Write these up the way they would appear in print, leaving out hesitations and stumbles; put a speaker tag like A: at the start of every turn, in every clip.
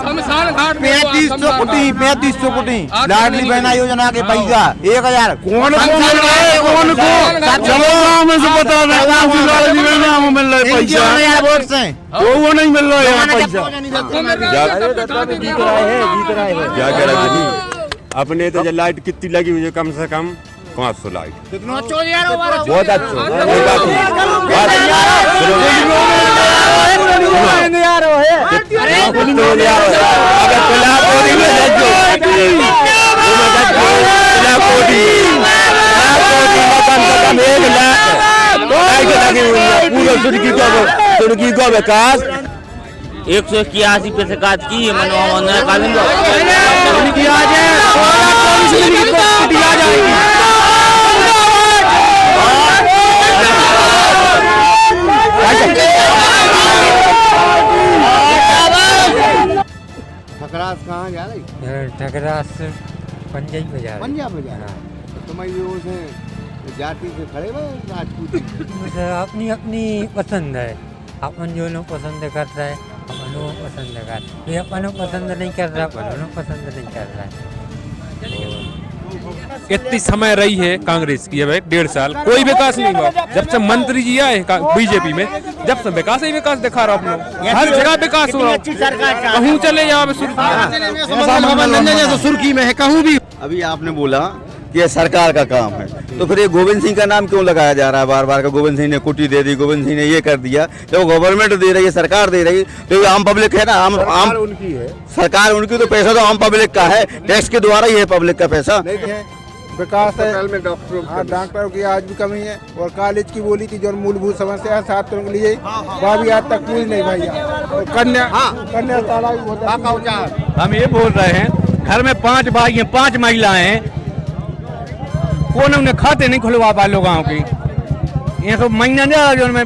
A: शमशान घाट
B: 3500 कोटी लाडली बहना योजना के पैसा 1000
C: कौन को मिल रहा है? कौन को? चलो गाँव में से बता दे, लाडली बहना में मिल रहा है पैसा?
B: वोट से
C: वो नहीं मिल रहा है पैसा।
D: क्या कह रहा है? अपने तो लाइट कितनी लगी हुई है? कम से कम 500 लाइट। बहुत अच्छा। सुर्खी को विकास
E: 181 पैसे काज की
B: ठकरास कहाँ जा रही?
F: ठकरास पंजाब में जा रही।
B: पंजाब में जा रहा है। तो मैं ये उसे जाति से खड़े हुए राजपूत
F: अपनी अपनी पसंद है। अपन जो लोग पसंद करता है अपन वो पसंद कर, ये अपन पसंद नहीं कर रहा, अपन पसंद नहीं कर रहा है।
A: इतनी समय रही है कांग्रेस की, भाई 1.5 साल कोई विकास नहीं हुआ। जब से मंत्री जी आए बीजेपी में, जब से विकास ही विकास दिखा रहा आप लोग, हर जगह विकास हो रहा है। कहूँ चले यहाँ पे
B: सुर्खी में है कहूँ भी। अभी आपने बोला कि ये सरकार का काम है, तो फिर ये गोविंद सिंह का नाम क्यों लगाया जा रहा है बार बार? का गोविंद सिंह ने कुटी दे दी, गोविंद सिंह ने ये कर दिया। जब गवर्नमेंट दे रही है, सरकार दे रही है, तो ये आम पब्लिक है ना। आम उनकी है, सरकार उनकी, तो पैसा तो आम पब्लिक का है, टैक्स के द्वारा ही है पब्लिक का पैसा।
C: विकास है डॉक्टरों की आज भी कमी है, और कॉलेज की बोली थी जो मूलभूत समस्या है छात्रों के लिए, वह भी आज तक पूरी नहीं भैया। और कन्या
G: हम ये बोल रहे हैं, घर में 5 भाई हैं, 5 महिलाएं हैं, कौन उन्हें खाते नहीं खुलवा पा लोगों की। ये तो महीना जो में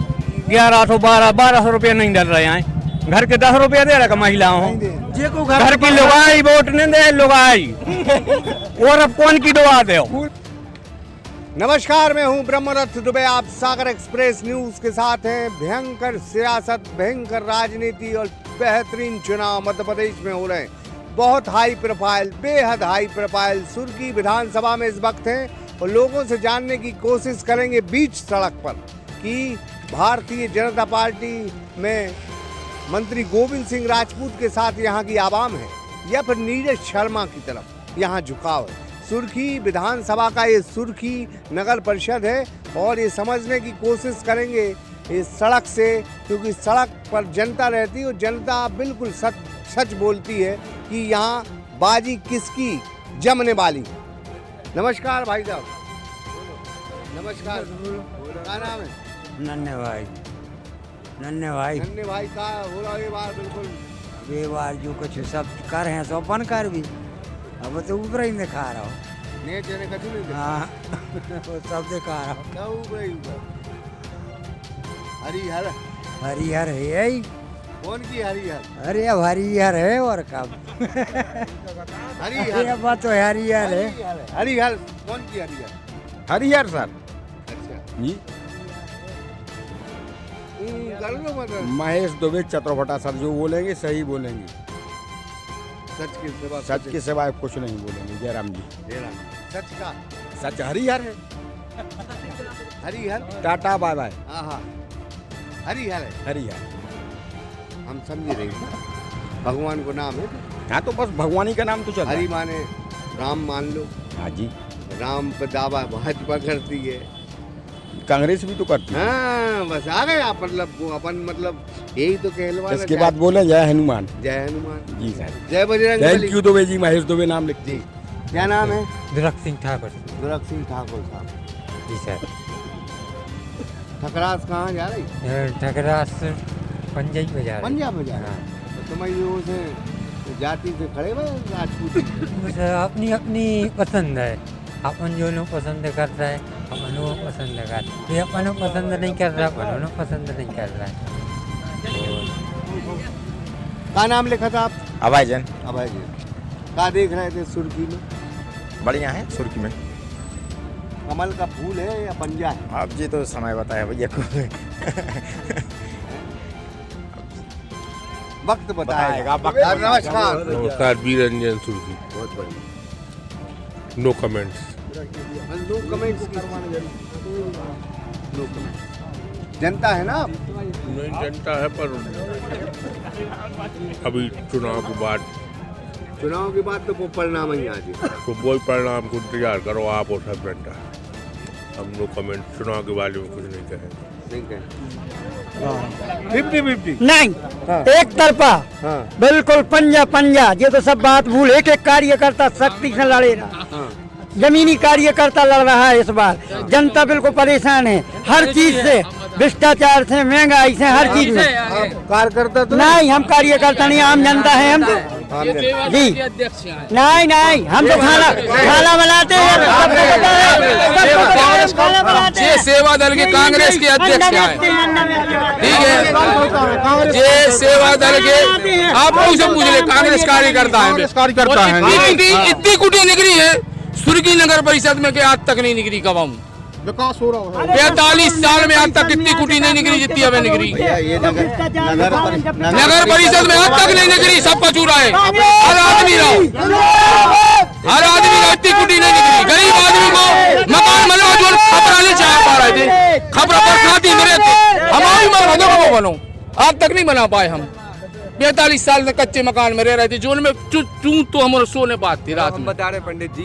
G: 1100-1200 रुपया नहीं डल रहे हैं। घर के 10 रुपया दे रहा महिलाओं, घर की लुगाई वोट नहीं दे लुगाई, और अब कौन की दुआ दे।
B: नमस्कार, मैं हूं ब्रह्मरथ दुबे, आप सागर एक्सप्रेस न्यूज के साथ हैं। भयंकर सियासत, भयंकर राजनीति और बेहतरीन चुनाव मध्य प्रदेश में हो रहे हैं। बहुत हाई प्रोफाइल, बेहद हाई प्रोफाइल सुर्खी विधानसभा में इस वक्त हैं, और लोगों से जानने की कोशिश करेंगे बीच सड़क पर कि भारतीय जनता पार्टी में मंत्री गोविंद सिंह राजपूत के साथ यहाँ की आवाम है, या फिर नीरज शर्मा की तरफ यहाँ झुकाव है। सुर्खी विधानसभा का ये सुर्खी नगर परिषद है, और ये समझने की कोशिश करेंगे इस सड़क से, क्योंकि सड़क पर जनता रहती है और जनता बिल्कुल सच बोलती है कि यहाँ बाजी किसकी जमने वाली। नमस्कार भाई साहब। नमस्कार, क्या नाम है?
F: नन्हे भाई
B: का हो रहा है ये बार? बिल्कुल
F: ये बार जो कुछ सब कर हैं सो अपन कर भी, अब तो ऊपर ही दिखा रहा हूँ। हाँ सब दिखा रहा हूँ। हरिहर है यही।
B: कौन की हरिहर?
F: अरे अब हरिहर है और कब
B: हरिहर
F: बात तो हरिहर है।
B: हरिहर कौन की हरिहर?
C: हरिहर सर
B: अच्छा
C: जी, महेश दुबे चतुर्भटा सर जो बोलेंगे सही बोलेंगे, सच के सिवाय कुछ नहीं बोलेंगे। जयराम जी
B: सच का
C: सच हरिहर है।
B: Harihar
C: tata bye bye.
B: हाँ हरिहर है।
C: हरिहर
B: हम समझ रहे हैं, भगवान को नाम है।
C: हाँ तो बस भगवानी का नाम तो चल।
B: हरि माने राम मान लो।
C: हाँ जी,
B: राम पर दावा भाजपा करती है,
C: कांग्रेस भी तो करती है।
B: हाँ बस आ गए आप, मतलब यही तो कहलवा।
C: इसके बाद बोले जय हनुमान।
B: जय हनुमान
C: जी सर।
B: जय बजरंग।
C: थैंक यू दुबे जी, महेश दुबे नाम लिख
B: जी। क्या नाम है?
F: दुरख सिंह ठाकुर।
B: दुरख सिंह ठाकुर साहब
F: जी सर।
B: ठकरास कहाँ जा रही?
F: ठकरास पंजाब में जा रही।
B: पंजाब में जा रहा है। तो मैं ये उसे जाति से खड़े हुए राजपूत।
F: अपनी अपनी पसंद है। अपन जो लोग पसंद करता है अपन वो पसंद कर, ये अपन पसंद नहीं कर रहा, अपन पसंद नहीं कर रहा है।
B: क्या नाम लिखा था आप?
C: अभय जैन।
B: अभय जैन। क्या देख रहे थे सुर्खी में?
C: बढ़िया है सुर्खी में।
B: कमल का फूल है या पंजा है?
C: आप जी तो समय बताया भैया को।
B: वक्त बताएगा। नमस्कार।
H: नमस्कार, बीरंजन सुरखी।
B: बहुत बढ़िया।
H: No comments.
B: No comments. जनता है ना आप?
H: नहीं जनता है, पर अभी चुनाव के बाद
B: तो कोई परिणाम ही आ जाए।
H: तो वही परिणाम को इंतजार करो आप और सब जनता। हम नो कमेंट, चुनाव के बारे में कुछ नहीं कहेंगे।
B: 50-50
I: नहीं,
B: हाँ।
I: एक तरफा।
B: हाँ।
I: बिल्कुल पंजा पंजा। ये तो सब बात भूल। एक एक कार्यकर्ता सख्ती से लड़े रहा।
B: हाँ।
I: जमीनी कार्यकर्ता लड़ रहा है इस बार। जनता बिल्कुल परेशान है हर चीज से, भ्रष्टाचार से, महंगाई से, हर चीज में।
B: कार्यकर्ता तो
I: नहीं, हम कार्यकर्ता नहीं, आम जनता है हम तो। जी नहीं नहीं, हम तो खाना बनाते हैं।
A: ये सेवा दल के कांग्रेस के अध्यक्ष हैं, ठीक है। ये सेवा दल के, आप से पूछ ले, कांग्रेस कार्यकर्ता है। इतनी कुटी निकली है सुर्खी नगर परिषद में कि आज तक नहीं निकली। कब हम
C: विकास हो रहा है
A: 45 साल में आज तक कितनी कुटी नहीं निकली जितनी हमें निकली। नगर परिषद में आज तक नहीं निकली, सब पचूरा है। हर आदमी इतनी कुटी नहीं निकली। गरीब आदमी को मकान बना जो खपरा नहीं चाह पा रहे थे, खपरा बरसाती में रहते, हमारी मकान बनो आज तक नहीं बना पाए। हम 45 साल तक कच्चे मकान में रह रहे थे, जो उनमें तो हमारे सोने बात थी रात में।
J: बता रहे पंडित जी,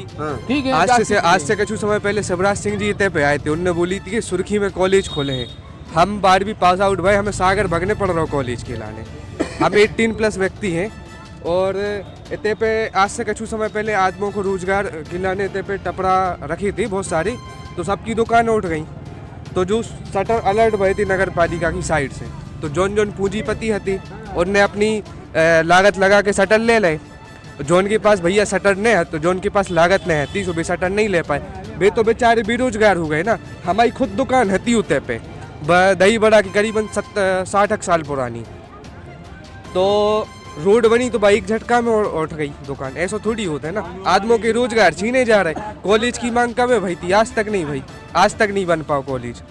A: ठीक है।
J: आज से कुछ समय पहले शिवराज सिंह जी इतने पे आए थे, उनने बोली थी कि सुर्खी में कॉलेज खोले हैं। हम 12वीं पास आउट भाई, हमें सागर भगने पड़ रहा कॉलेज के लाने। हम 18+ व्यक्ति हैं और इतने पे आज से कुछ समय पहले आदमियों को रोजगार दिलाने इतने पे टपरा रखी थी बहुत सारी, तो सबकी दुकान उठ गई। तो जो शटर अलर्ट भई थी नगर पालिका की साइड से, तो जौन पूंजीपति हती उनने अपनी लागत लगा के शटर ले ले। जोन के पास भैया शटर नहीं है, तो जोन के पास लागत नहीं है, तो वे शटर नहीं ले पाए। वे तो बेचारे बेरोजगार हो गए ना। हमारी खुद दुकान हती उतने पे दही बड़ा की करीबन 60 साल पुरानी, तो रोड बनी तो भाई एक झटका में उठ गई दुकान। ऐसा थोड़ी होता है ना, आदमियों के रोजगार छीने जा रहे। कॉलेज की मांग कब है भाई थी? आज तक नहीं भाई, आज तक नहीं बन पाओ कॉलेज।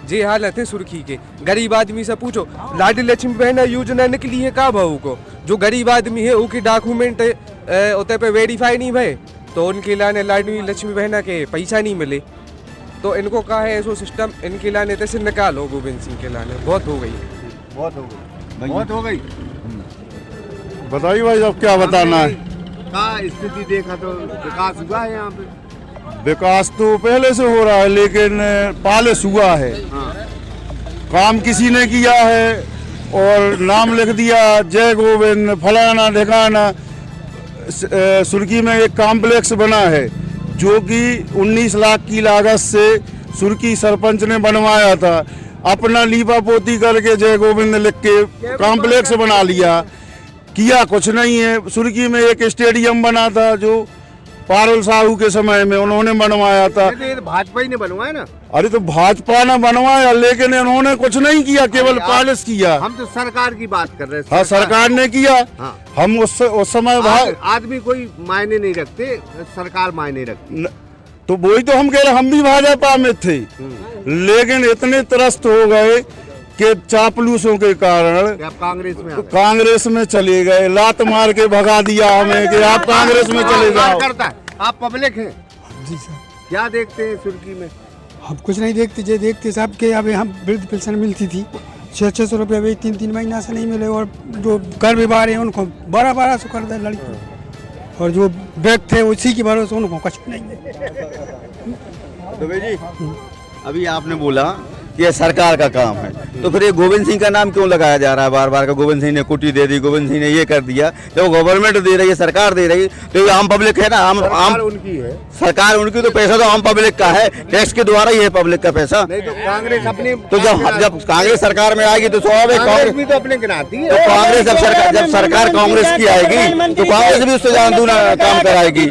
J: जी हालत है सुर्खी के। गरीब आदमी से पूछो, लाडली लक्ष्मी बहना योजना निकली है का भाऊ को? जो गरीब आदमी है उनके डॉक्यूमेंट उतने पे वेरीफाई नहीं भय, तो उनके लाने लाडली लक्ष्मी बहना के पैसा नहीं मिले। तो इनको कहा है ऐसा सिस्टम, इनके लाने तैसे निकालो गोविंद सिंह के लाने। बहुत हो गई,
B: बहुत हो गई।
C: बताइए भाई, अब क्या बताना है?
B: का स्थिति देखा तो विकास हुआ है यहाँ पे?
C: विकास तो पहले से हो रहा है, लेकिन पालिश हुआ है। काम किसी ने किया है और नाम लिख दिया जय गोविंद फलाना ढिकाना। सुर्खी में एक कॉम्प्लेक्स बना है जो कि 19 लाख की लागत से सुर्खी सरपंच ने बनवाया था। अपना लीपा पोती करके जय गोविंद लिख के कॉम्प्लेक्स बना लिया। किया कुछ नहीं है। सुर्खी में एक स्टेडियम बना था जो पारुल साहू के समय में उन्होंने बनवाया था।
B: भाजपा ही ने बनवाया ना।
C: अरे तो भाजपा ने बनवाया, लेकिन इन्होंने कुछ नहीं किया, केवल पालिश किया।
B: हम तो सरकार की बात कर रहे हैं।
C: हाँ, सरकार ने किया।
B: हाँ।
C: हम उस समय
B: आदमी कोई मायने नहीं रखते, सरकार मायने रखती।
C: तो वही तो हम कह रहे, हम भी भाजपा में थे, लेकिन इतने त्रस्त हो गए कि चापलूसों के कारण कांग्रेस में चले गए। लात मार के भगा दिया हमें कि आप कांग्रेस में चले जाओ।
B: आप पब्लिक हैं
K: जी सर।
B: क्या देखते हैं सुर्खी में?
K: हम कुछ नहीं देखते, जो देखते साहब के अब हम वृद्ध पेंशन मिलती थी 600 रुपये, अभी 3 महीना से नहीं मिले। और जो घर विवाह है उनको 1200 कर दे लड़की, और जो बैग थे उसी के भरोसे उनको कुछ नहीं है।
L: तो भाई जी, अभी आपने बोला ये सरकार का काम है, तो फिर ये गोविंद सिंह का नाम क्यों लगाया जा रहा है बार बार? का गोविंद सिंह ने कुटी दे दी, गोविंद सिंह ने ये कर दिया। जब गवर्नमेंट दे रही है, सरकार दे रही है, तो ये आम पब्लिक है ना। आम
B: उनकी है,
L: सरकार उनकी, तो पैसा तो आम पब्लिक का है, टैक्स के द्वारा ही है पब्लिक का पैसा।
B: नहीं तो कांग्रेस अपनी,
L: तो जब कांग्रेस सरकार में आएगी तो स्वाभाविक कांग्रेस
B: भी तो अपने गिनाती है।
L: तो कांग्रेस जब सरकार कांग्रेस की आएगी तो कांग्रेस भी उससे दूना काम कराएगी,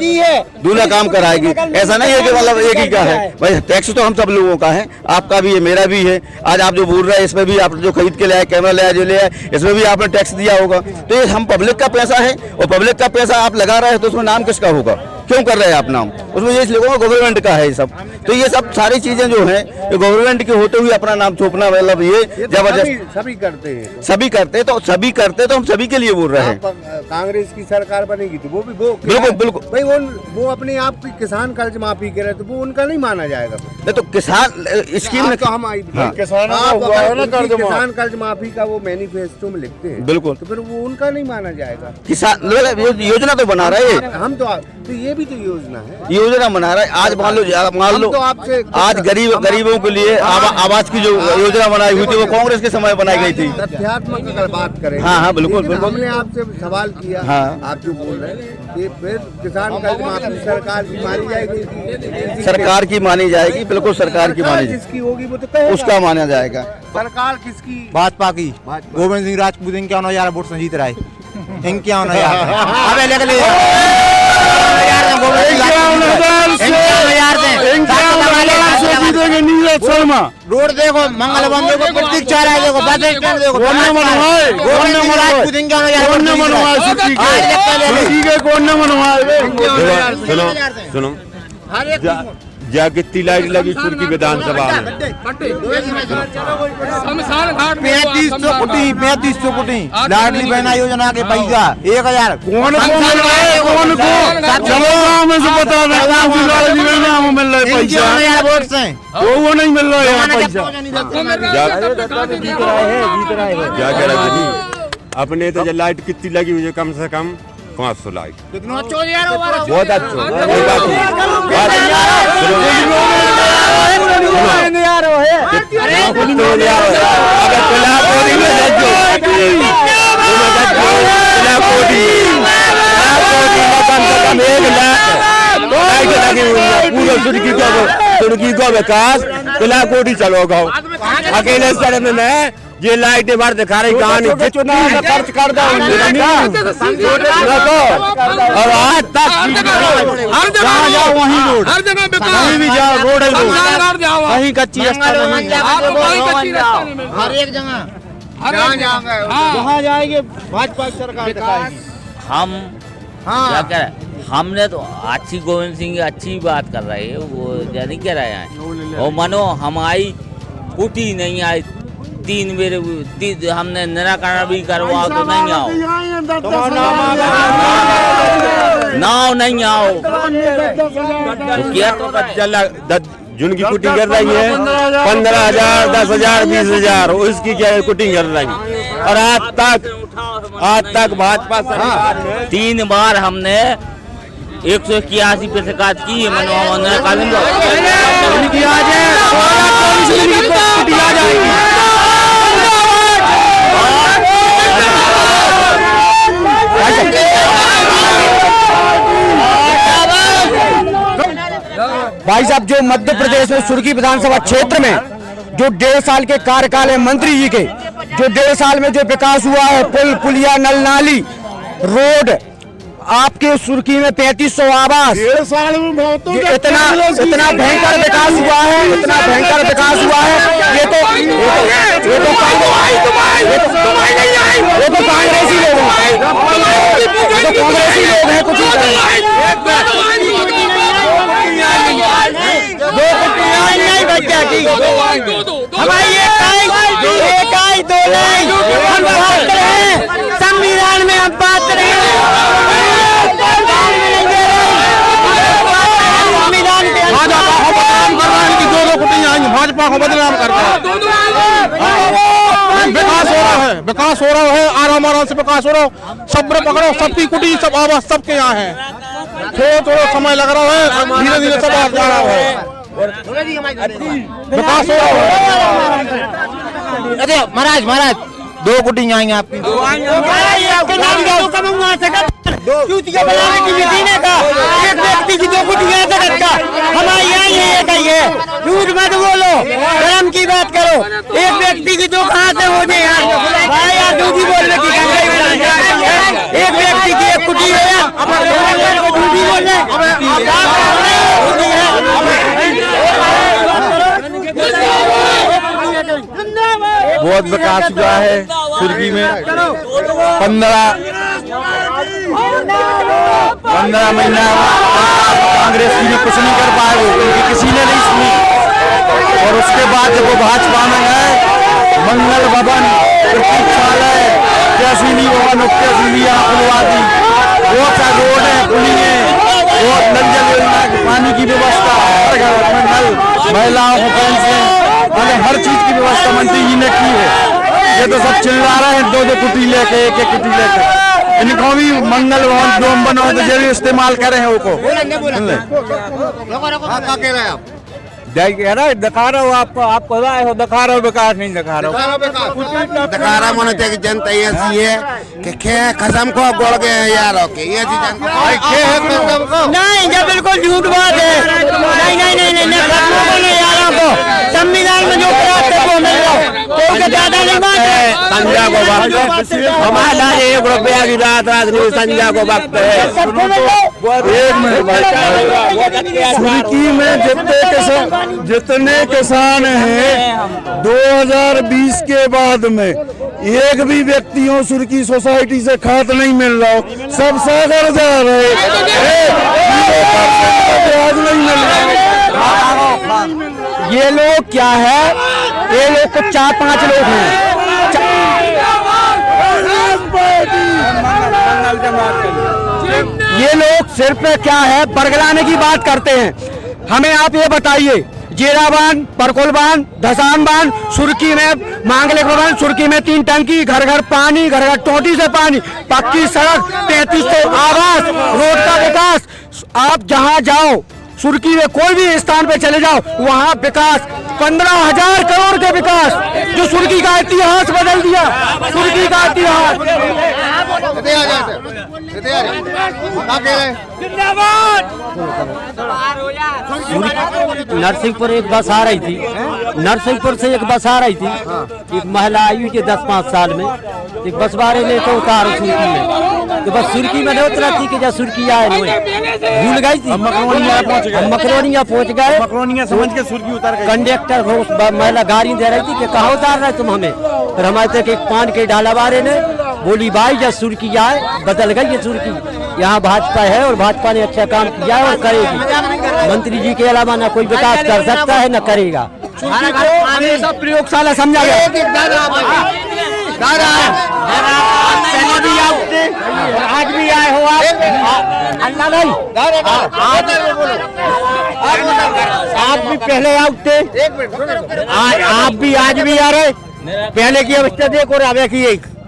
L: दूना काम कराएगी। ऐसा नहीं है कि मतलब एक ही का है भाई। टैक्स तो हम सब लोगों का है, आपका भी है, मेरा भी है। आज आप जो बोल रहे हैं इसमें भी आप जो खरीद के लाए, कैमरा लाया, जो लिया, इसमें भी आपने टैक्स दिया होगा। तो ये हम पब्लिक का पैसा है, और पब्लिक का पैसा आप लगा रहे हैं, तो उसमें नाम किसका होगा? क्यों कर रहे हैं आप नाम? उसमें ये लिखोगे गवर्नमेंट का है ये सब। तो ये सब सारी चीजें जो है गवर्नमेंट के होते हुए अपना नाम थोपना, मतलब ये जबरदस्त
B: सभी करते हैं,
L: सभी करते तो हम सभी के लिए बोल रहे हैं।
B: कांग्रेस की सरकार बनेगी तो वो
L: बिल्कुल
B: भाई वो अपने आप की किसान कर्ज माफी करे तो वो उनका नहीं माना जाएगा।
L: नहीं तो किसान स्कीम में
B: तो हम किसान कर्ज माफी का वो मैनिफेस्टो में लिखते हैं,
L: बिल्कुल,
B: तो फिर वो उनका नहीं माना जाएगा।
L: किसान योजना तो बना रहे हैं,
B: हम तो ये भी तो योजना है,
L: योजना बना रहा है। आज मान लो आज गरीबों के लिए आवास की जो योजना बनाई हुई थी वो कांग्रेस के समय बनाई गई थी।
B: तथ्यात्मक अगर बात करें,
L: हाँ बिल्कुल बिल्कुल।
B: हमने आपसे सवाल किया,
L: हाँ,
B: आप जो बोल रहे हैं कि फिर किसान कर्ज माफी सरकार की मानी जाएगी,
L: सरकार की मानी जाएगी, बिल्कुल सरकार की मानी जाएगी,
B: जिसकी होगी वो तो कहेगा
L: उसका माना जाएगा।
B: सरकार किसकी?
M: भाजपा की। गोविंद सिंह राजपूत इनके 11 वोट से जीत रहा है, इनके 11 रोड देखो, मंगल बंदे को प्रतीक चाह रहा है, देखो बस स्टैंड देखो,
D: सुनो जा कितनी लाइट लगी सुर्खी विधानसभा में?
M: 3500 कोटी लाडली बहना योजना के पैसा 1000
C: कौन मिल रहा है पैसा?
M: वोट से
C: वो नहीं मिल रहा है पैसा।
D: क्या कह रहे थे? अपने तो लाइट कितनी लगी हुई है? कम से कम 500 लाइट। बहुत अच्छा। सुर्खी को विकास कोटी चलो गाँव अकेले शहर में ये लाइटें बार दिखा रही कहानी चुनाव में खर्च कर दो और आज तक जहाँ जाओ वहीं रोड, कहीं भी जाओ रोड है, कहीं कच्ची रास्ता नहीं,
M: हर एक जगह
B: जहाँ जाएंगे भाजपा की सरकार दिखाएगी।
E: हम क्या कह रहे हैं? हमने तो अच्छी गोविंद सिंह अच्छी बात कर रहे हैं, वो नहीं कह रहे हैं। और मनो हमारी कुटी नहीं आई, 3 बेर हमने निराकरण भी करवा तो नहीं आओ, नाव नहीं आओ तो क्या तो
D: जिनकी कुटिंग कर रही है 15,000 10,000 20,000 उसकी क्या कुटिंग कर रही है। और आज तक भाजपा सरकार
E: 3 बार हमने 181 पे शिकायत की है।
I: भाई साहब, जो मध्य प्रदेश में सुर्खी विधानसभा क्षेत्र में जो 1.5 साल के कार्यकाल है मंत्री जी के, जो 1.5 साल में जो विकास हुआ है, पुल पुलिया नल नाली रोड, आपके सुर्खी में 3500 आवास,
C: 1.5 साल में
I: इतना भयंकर विकास हुआ है, इतना भयंकर विकास हुआ है। ये तो कांग्रेसी लोग हैं, कांग्रेसी लोग हैं कुछ नहीं बच्चा की हमारी एक आई दो नहीं, हम बात करें संविधान में, हम बात करें
C: भाजपा को बदनाम करता है। विकास हो रहा है, आराम से विकास हो रहा है। सब्र पकड़ो, सबकी कुटी सब आवाज सबके यहाँ है। थोड़ा समय लग रहा है, धीरे धीरे सब आ जा रहा है, विकास हो रहा है।
M: अरे महाराज 2 कुटी आएंगे आपकी, एक व्यक्ति की 2 कुटियां हमारे यहाँ ये झूठ मत बोलो, धर्म की बात करो। एक व्यक्ति की 2 कहाँ से हो जाए यार, भाई यार झूठी बोलने की, एक व्यक्ति की 1 कुटी है यार, झूठी बोलने
L: बहुत विकास हुआ है सुर्खी में। 15 महीना
C: कांग्रेस की भी कुछ नहीं कर पाए, वो उनकी किसी ने नहीं सुनी। और उसके बाद जब वो भाजपा में गए, मंगल भवन, प्रतीक्षालय, तहसीली भवन, तहसीली खुलवा दी, बहुत सा रोड है, पुली है, बहुत नल जल योजना, पानी की व्यवस्था, हर घर में नल, महिलाओं को पेंशन, मतलब हर चीज की व्यवस्था मंत्री जी ने की है। ये तो सब चिल्ला रहे हैं 2-2 कुटी लेके, 1-1 कुटी लेके। इनको भी मंगल भवन डोम बनाओ तो जरूर इस्तेमाल करें हैं वो
G: दिखा रहा हूँ आपको आए हो, दिखा रहा हूँ विकास नहीं दिखा रहा हूँ।
D: दिखा रहा होना चाहिए कि जनता ऐसी है कि खे खसम को गोल गए यारों के, ये चीज
M: नहीं, ये बिल्कुल झूठ बात है। नहीं नहीं नहीं नहीं, खत्मों को नहीं यारों को, संविधान में जो प्राप्त वो मिल रहा तो ज्यादा नहीं बात है।
D: संजय को वक्त हमारा 1 रुपया की रात नहीं, संजय को वक्त है।
C: सुर्खी में जितने किसान हैं 2020 के बाद में एक भी व्यक्तियों सुर्खी सोसाइटी से खाद नहीं मिल रहा हो, सब सागर जा रहे, ब्याज नहीं मिल रहा।
I: ये लोग क्या है, ये लोग तो 4-5 लोग हैं। ये लोग सिर्फ क्या है, बरगलाने की बात करते हैं। हमें आप ये बताइए, जेरा बांध, परकोल बांध, धसान बांध, सुर्खी में मांगले बांध, सुर्खी में 3 टंकी, घर घर पानी, घर घर टोटी से पानी, पक्की सड़क, 3300 आवास, रोड का विकास। आप जहां जाओ, सुर्खी में कोई भी स्थान पे चले जाओ, वहां विकास, 15,000 करोड़ के विकास, जो सुर्खी का इतिहास बदल दिया, सुर्खी का इतिहास। नरसिंहपुर एक बस आ रही थी, नरसिंहपुर से एक बस आ रही थी, एक महिला आई हुई थी 10-5 साल में, एक बस वाले ने तो उतारो सुर्खी में, तो बस सुर्खी में नहीं उतरा थी कि जब सुर्खी आए भूल गई थी। मकरोनिया पहुंच गए, मकरोनिया समझ के सुर्खी उतार गए। कंडक्टर महिला गाड़ी दे रही थी कि कहाँ उतार रहे तुम हमें, फिर हमारे तक एक पान के डाला वाले ने बोली भाई जब सुर्खी आए बदल गई ये सुर्खी, यहाँ भाजपा है और भाजपा ने अच्छा काम किया है और करेगी। मंत्री जी के अलावा न कोई विकास कर सकता है न करेगा। हमेशा प्रयोगशाला समझा गया। आज भी आए हो आप, आप भी पहले आउट थे, आप भी आज भी आ रहे। पहले की अवस्था देखो और अब की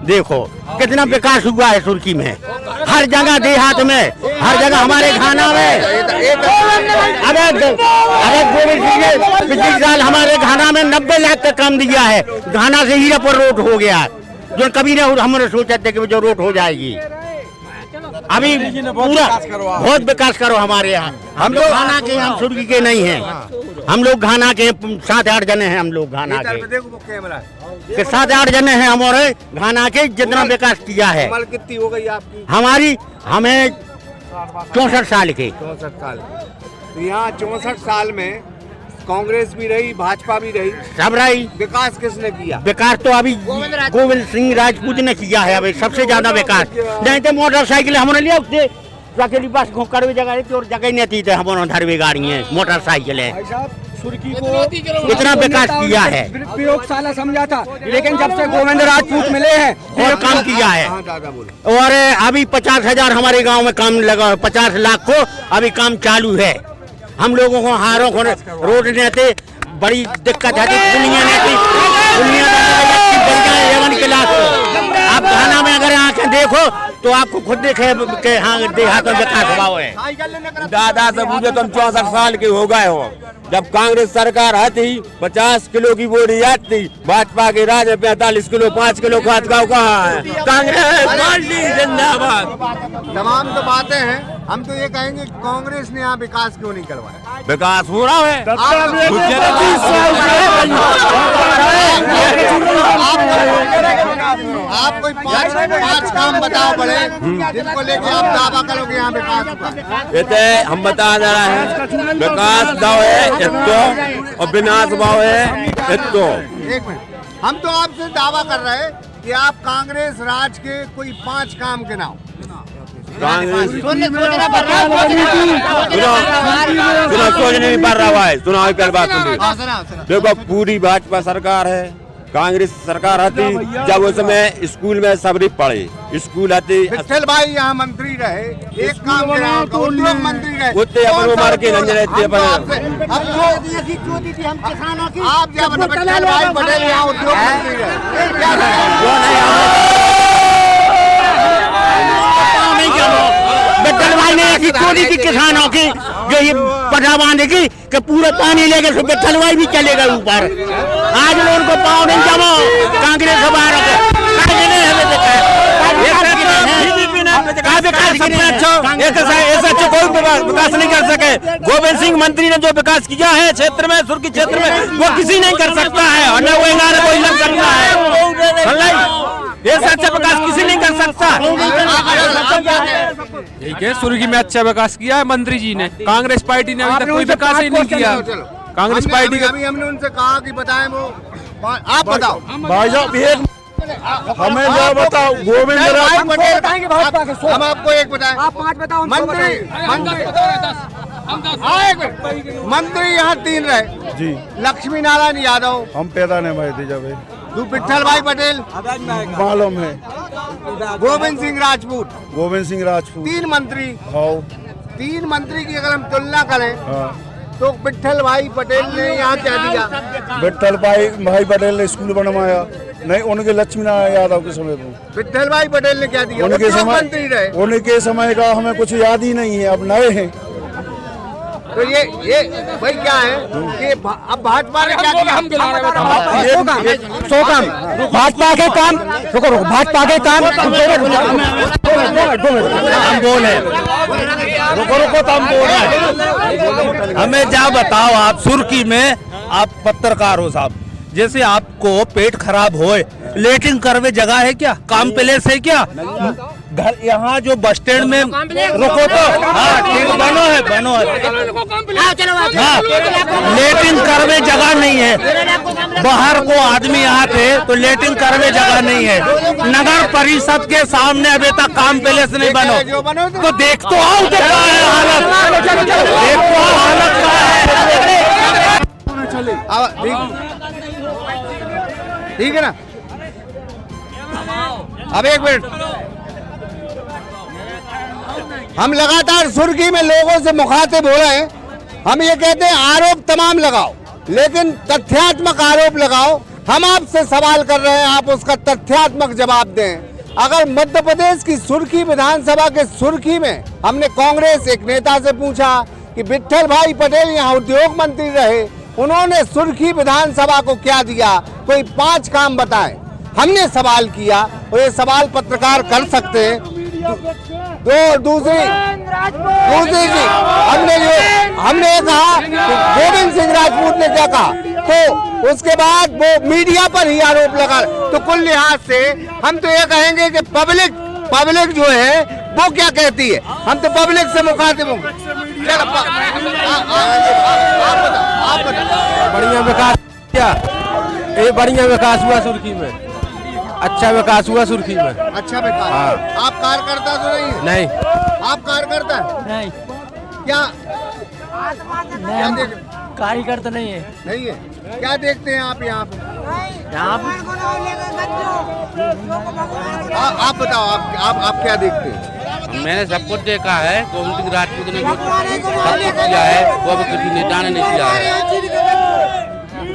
I: देखो कितना विकास हुआ है सुर्खी में, हर जगह देहात में, हर जगह हमारे घाना में। अरे गोविंद सिंह ने पिछले साल हमारे घाना में 90 लाख का काम दिया है, घाना से हीरापुर रोड हो गया, जो कभी नहीं हमने सोचा था कि जो रोड हो जाएगी। अभी पूरा बहुत विकास करो हमारे यहाँ। हम लोग घाना के, हम सुर्खी के नहीं हैं, हम लोग घाना के 7-8 जने हैं, हम लोग घाना के 7-8 जने हैं हमारे घाना के, जितना विकास किया है।
B: कितनी हो गई आपकी?
I: हमारी हमें 64 साल के।
B: 64 साल। तो यहाँ 64 साल में कांग्रेस भी रही, भाजपा भी रही,
I: सब रही।
B: विकास किसने किया?
I: विकास तो अभी गोविंद सिंह राजपूत ने किया है, अभी सबसे ज्यादा विकास। नहीं तो मोटरसाइकिल हमने लिया उससे अकेली बस करवे जगह थी और जगह नहीं थी, तो हमारे धरवे गाड़ी है, मोटरसाइकिल है। सुर्खी को इतना विकास किया है, प्रयोगशाला समझा था, लेकिन जब से गोविंद राजपूत मिले हैं और काम किया है। और अभी 50,000 हमारे गांव में काम लगा, 50 लाख को अभी काम चालू है। हम लोगों को हारों को रोड नहीं थे, बड़ी दिक्कत है, दुनिया नहीं थी, आप घाना में अगर आंखें देखो तो आपको खुद देखे के हाँ देहात में विकास हुआ है।
D: दादा से पूछो तुम 64 साल के हो गए हो, जब कांग्रेस सरकार आती 50 किलो की बोरी आती, भाजपा के राज में 45 किलो 5 किलो खाद गाँव कहाँ है? कांग्रेस पार्टी जिंदाबाद।
B: तमाम तो बातें हैं, हम तो ये कहेंगे कांग्रेस ने यहाँ विकास क्यों नहीं करवाया?
D: विकास हो रहा है।
B: आप कोई 5 काम बताओ बड़े जिनको लेके आप दावा करोगे यहाँ विकास हुआ?
D: हम बता दे रहे हैं, विकास दाव है इतो और विनाश भाव है इतो।
B: एक मिनट, हम तो आपसे दावा कर रहे हैं कि आप कांग्रेस राज के कोई 5 काम गिनाओ।
D: कांग्रेस चुनाव सोचने नहीं पड़ रहा भाई, चुनाव की बात सुन देखो, पूरी भाजपा सरकार है। कांग्रेस सरकार आती जब उस समय स्कूल में सबरी पढ़े, स्कूल आती
B: विठल भाई यहाँ मंत्री रहे, एक काम तो उद्योग मंत्री रहे,
D: उतने अपन उम्र के नहीं रहते अपन।
B: आप क्या बता विठल भाई पटेल यहाँ उद्योग मंत्री रहे,
M: विठल भाई ने ऐसी चोरी की किसानों की जो ये पटा बांधे की कि पूरा पानी लेके विठल भाई भी चलेगा ऊपर। आज लोग उनको पाँव नहीं जमा कांग्रेस ऐसा कोई विकास नहीं कर सके। गोविंद सिंह मंत्री ने जो विकास किया है क्षेत्र में, सुर्खी क्षेत्र में, वो किसी नहीं कर सकता है और न वो कोई लग सकता है। ऐसा अच्छा विकास किसी नहीं कर सकता।
A: ठीक है, सुर्खी में अच्छा विकास किया है मंत्री जी ने। कांग्रेस पार्टी ने अभी तक कोई विकास ही नहीं किया। कांग्रेस पार्टी का
B: अभी हमने उनसे कहा कि बताएं वो, आप बताओ
C: भाई साहब एक हमें जो बताओ गोविंद
B: हम आपको एक बताएं, आप 5 बताओ। मंत्री यहाँ 3 रहे
C: जी,
B: लक्ष्मी नारायण यादव,
C: हम पैदा नहीं भाई थे जब
B: विठल भाई पटेल
C: मालूम है,
B: गोविंद सिंह राजपूत, 3 मंत्री।
C: हाँ
B: 3 मंत्री की अगर हम तुलना करें
C: हाँ।
B: तो विठल भाई पटेल ने यहाँ क्या दिया?
C: विठल भाई पटेल ने स्कूल बनवाया नहीं, उनके लक्ष्मी नारायण यादव के समय में।
B: विठल भाई पटेल ने क्या दिया?
C: उनके
B: मंत्री रहे।
C: उनके समय का हमें कुछ याद ही नहीं है, अब नए हैं।
B: तो ये भाई क्या है कि अब भाजपा ने क्या किया?
I: सो काम भाजपा के काम रुको भाजपा के काम
C: हम बोले रुको तो हम बोल रहे।
G: हमें जा बताओ, आप सुर्खी में आप पत्रकार हो साहब, जैसे आपको पेट खराब होए, लेटिंग करवे जगह है क्या? काम प्लेस है क्या? घर यहाँ जो बस स्टैंड में रुको तो हाँ ठीक बनो है हाँ, लेटिंग करवे जगह नहीं है। बाहर को आदमी आते तो लेटिंग करवे जगह नहीं है। नगर परिषद के सामने अभी तक काम प्लेस नहीं बनो तो देख तो आओ क्या है हालत, देख तो आओ हालत क्या है।
B: ठीक है ना, अब एक मिनट, हम लगातार सुर्खी में लोगों से मुखातिब हो रहे हैं। हम ये कहते हैं आरोप तमाम लगाओ, लेकिन तथ्यात्मक आरोप लगाओ। हम आपसे सवाल कर रहे हैं, आप उसका तथ्यात्मक जवाब दें। अगर मध्य प्रदेश की सुर्खी विधानसभा के सुर्खी में हमने कांग्रेस एक नेता से पूछा कि विठल भाई पटेल यहाँ उद्योग मंत्री रहे, उन्होंने सुर्खी विधानसभा को क्या दिया, कोई 5 काम बताएं। हमने सवाल किया और ये सवाल पत्रकार कर सकते हैं। दूसरी चीज हमने कहा कि गोविंद सिंह राजपूत ने क्या कहा, तो उसके बाद वो मीडिया पर ही आरोप लगा। तो कुल लिहाज से हम तो ये कहेंगे कि पब्लिक जो है वो क्या कहती है, हम तो पब्लिक से मुखातिब होंगे।
G: बढ़िया विकास किया, ये बढ़िया विकास हुआ सुर्खी में, अच्छा विकास हुआ सुर्खी में।
B: अच्छा विकास, आप कार्यकर्ता तो नहीं है?
G: नहीं।
B: आप कार्यकर्ता
M: नहीं,
B: क्या
M: कार्यकर्ता नहीं है।
B: नहीं है, क्या देखते हैं आप यहाँ पे? आप बताओ, आप क्या देखते हैं?
A: मैंने सब कुछ देखा है। गोविंद सिंह राजपूत ने जो सब कुछ किया है वो अभी किसी नेता ने नहीं किया है।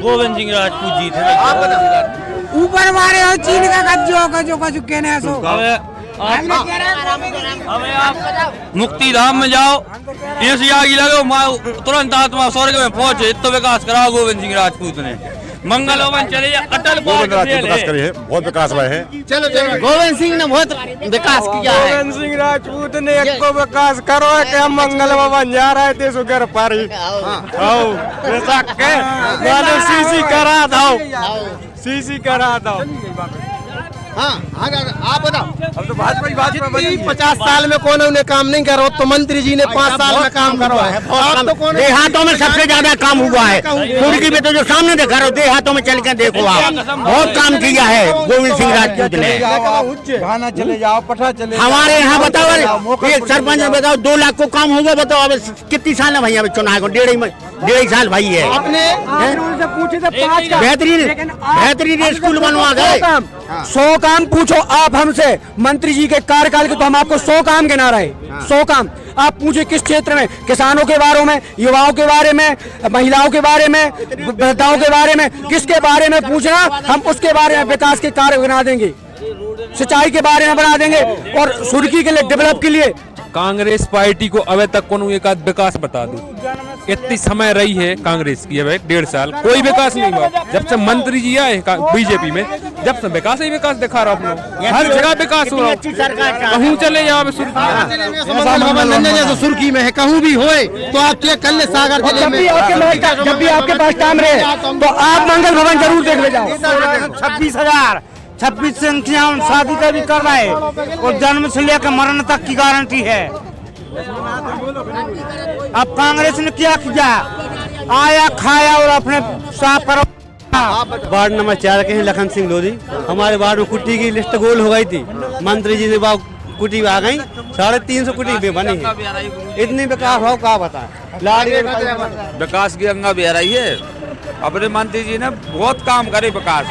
E: गोविंद सिंह राजपूत जी थे।
K: ऊपर मारे हो चीन का कज्जो कहने सो
G: मुक्ति धाम में जाओ, ऐसी आगे लगो तुरंत आत्मा स्वर्ग में पहुंचे। इतना विकास करा गोविंद सिंह राजपूत ने। मंगल भवन चले, अटल
C: बहुत विकास हुआ है।
B: चलो
M: गोविंद सिंह ने बहुत विकास किया है।
J: गोविंद सिंह राजपूत ने एक को विकास करो कि हम मंगल भवन जा रहे थे सुगर पर ही सीसी करा दो, सीसी करा दो।
B: हाँ आप बताओ।
J: अब तो भाजपा
M: 50 साल में कौन उन्हें काम नहीं करो, तो मंत्री जी ने 5 साल में काम करवा है।
I: देहातों में सबसे ज्यादा काम हुआ है। तुर्की में तो जो सामने देखा रहे हो, देहातों में चल के देखो आप, बहुत काम किया है गोविंद सिंह राजपूत ने।
C: घाना चले जाओ, पठा चले
I: हमारे यहाँ बताओ, ये सरपंच ने बताओ 2 लाख को काम हो गया। बताओ अब कितनी साल है भैया चुनाव को? 1.5 साल भाई है।
M: अपने से पूछे थे 5 का
I: बेहतरीन स्कूल बनवा गए।
M: 100 काम पूछो आप हमसे, मंत्री जी के कार्यकाल के तो हम आपको 100 काम गिना रहे। 100 काम आप पूछे किस क्षेत्र में, किसानों के बारे में, युवाओं के बारे में, महिलाओं के बारे में, वृद्धाओं के बारे में, किसके बारे में पूछना, हम उसके बारे में विकास के कार्य बना देंगे, सिंचाई के बारे में बना देंगे और सुर्खी के लिए, डेवलप के लिए।
G: कांग्रेस पार्टी को अब तक कौन एक आध विकास बता दो। इतनी समय रही है कांग्रेस की, अब 1.5 साल कोई विकास नहीं हुआ। जब से मंत्री जी आए बीजेपी में, जब से विकास ही विकास दिखा रहा हूँ, हर जगह विकास हो रहा है। कहूँ चले जाओ
M: सुर्खी में है, कहूँ भी होए तो आप चेक कर ले सागर जिले में। जब भी आपके पास टाइम रहे तो आप मंगल भवन जरूर देख ले जाओ।
I: 26 संख्या शादी का भी कर रहा है और जन्म से लेकर मरण तक की गारंटी है। अब कांग्रेस ने क्या किया, आया खाया और अपने साफ करो।
M: वार्ड नंबर 4 के हैं लखन सिंह लोधी। हमारे वार्ड में कुटी की लिस्ट गोल हो गई थी, मंत्री जी ने कुटी आ गई, 350 कुटी भी बनी है। इतनी विकास हो क्या बताए, लाड़ी
A: विकास की गंगा बह रही है। अपने मंत्री जी ने बहुत काम करे विकास।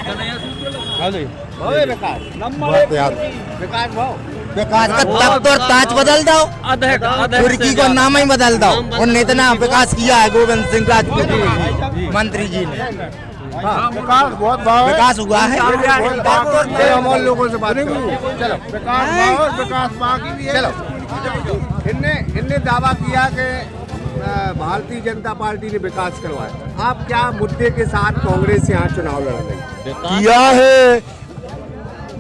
I: विकास का तख्त और ताज बदल दो, तुर्की को नाम ही बदल दो। उन्होंने इतना विकास किया है गोविंद सिंह राजपूत मंत्री जी ने।
C: विकास बहुत
I: विकास हुआ है।
B: हम और लोगों से बात करो। चलो
C: विकास बाकी भी है।
B: चलो इनने दावा किया कि भारतीय जनता पार्टी ने विकास करवाया। आप क्या मुद्दे के साथ कांग्रेस यहाँ चुनाव लड़ रही
C: किया है,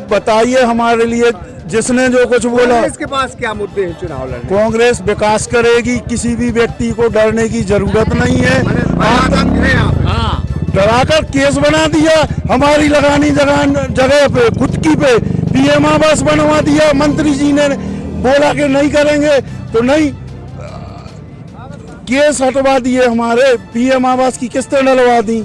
C: बताइए हमारे लिए। जिसने जो कुछ बोला,
B: कांग्रेस के पास क्या मुद्दे हैं चुनाव लड़ने?
C: कांग्रेस विकास करेगी, किसी भी व्यक्ति को डरने की जरूरत नहीं है। डराकर केस बना दिया हमारी लगानी जगह पे, खुदकी पे पीएम आवास बनवा दिया। मंत्री जी ने बोला कि नहीं करेंगे तो नहीं, केस हटवा दिए हमारे, पीएम आवास की किस्तें डलवा दी।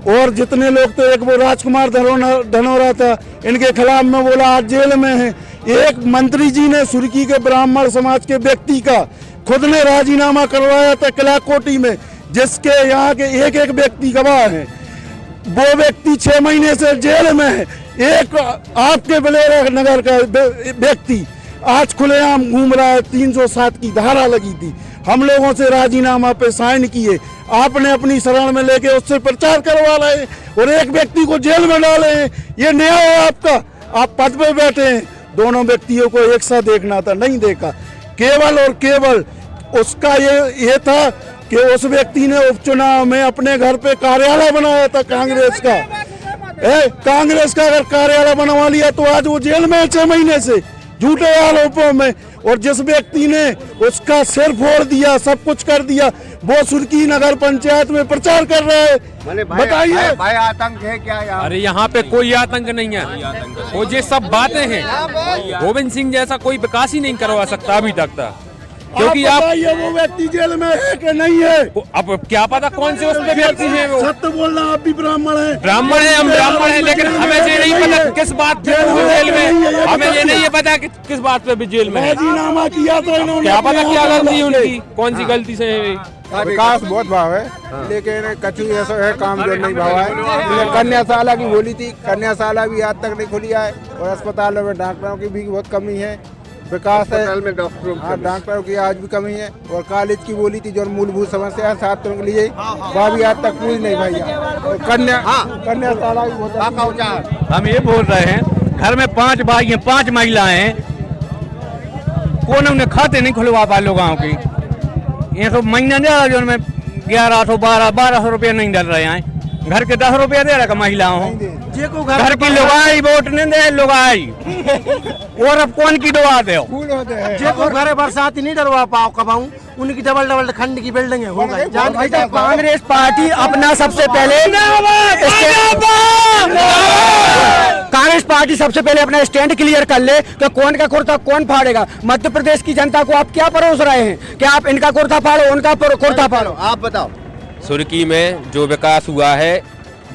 C: और जितने लोग तो, एक वो राजकुमार धनोरा था, इनके खिलाफ में बोला आज जेल में है। एक मंत्री जी ने सुर्खी के ब्राह्मण समाज के व्यक्ति का खुद ने राजीनामा करवाया था किला कोटी में, जिसके यहाँ के एक व्यक्ति गवाह हैं। वो व्यक्ति 6 महीने से जेल में है। एक आपके बलेरा नगर का व्यक्ति आज खुलेआम घूम रहा है। 307 की धारा लगी थी, हम लोगों से राजीनामा पे साइन किए, आपने अपनी शरण में लेके उससे प्रचार करवा रहे और एक व्यक्ति को जेल में डाले हैं। ये न्याय है आपका? आप पद पे बैठे हैं। दोनों व्यक्तियों को एक साथ देखना था, नहीं देखा। केवल और केवल उसका ये था कि उस व्यक्ति ने उपचुनाव में अपने घर पे कार्यालय बनाया था कांग्रेस का। कांग्रेस का अगर कार्यालय बनवा लिया तो आज वो जेल में है 6 महीने से झूठे आरोपों में। और जिस व्यक्ति ने उसका सिर फोड़ दिया, सब कुछ कर दिया, वो सुर्खी नगर पंचायत में प्रचार कर रहा है। बताइए
B: भाई आतंक है क्या यहाँ?
G: अरे यहाँ पे कोई आतंक नहीं है, वो ये सब बातें हैं। गोविंद सिंह जैसा कोई विकास ही नहीं करवा सकता अभी तक था, क्योंकि आप
C: वो व्यक्ति जेल में है कि नहीं है?
G: अब क्या पता कौन से उसमें व्यक्ति हैं वो।
C: सत्य बोलना, आप भी ब्राह्मण हैं।
G: ब्राह्मण है, हम ब्राह्मण हैं, लेकिन हमें ये नहीं पता किस बात पे जेल में, हमें ये नहीं पता कि किस बात पे भी जेल में है।
C: राजीनामा किया तो इन्होंने,
G: क्या पता क्या गलती है उनकी, कौन सी गलती से है।
C: विकास बहुत भाव है, लेकिन कछु ऐसा है काम जो नहीं भाव है। कन्याशाला की बोली थी, कन्याशाला भी आज तक नहीं खुली है और अस्पतालों में डॉक्टरों की भी बहुत कमी है। विकास है
B: में
C: डॉक्टरों की आज भी कमी है। और कॉलेज की बोली थी जो मूलभूत समस्या है छात्रों के लिए, वह भी आज तक पूरी नहीं भैया। कन्याशाला भी बहुत।
G: हम ये बोल रहे हैं, घर में 5 भाई हैं, 5 महिलाएं हैं, कोई खाते नहीं खुलवा पा लोगों की। ये तो महीना जो में 1100 1200 रुपये नहीं डल रहे हैं। घर के 10 रुपया दे रहा महिलाओं घर की लुगाई वोट नहीं दे लुगाई और अब कौन की डुबा दे
M: घर बरसाती नहीं डरवा पाओ कबाऊ उनकी डबल खंड की बिल्डिंग है
I: कांग्रेस पार्टी अपना सबसे पहले कांग्रेस पार्टी सबसे पहले अपना स्टैंड क्लियर कर ले कि कौन का कुर्ता कौन फाड़ेगा। मध्य प्रदेश की जनता को आप क्या परोस रहे हैं कि आप इनका कुर्ता फाड़ो उनका कुर्ता फाड़ो?
B: आप बताओ।
D: सुर्खी में जो विकास हुआ है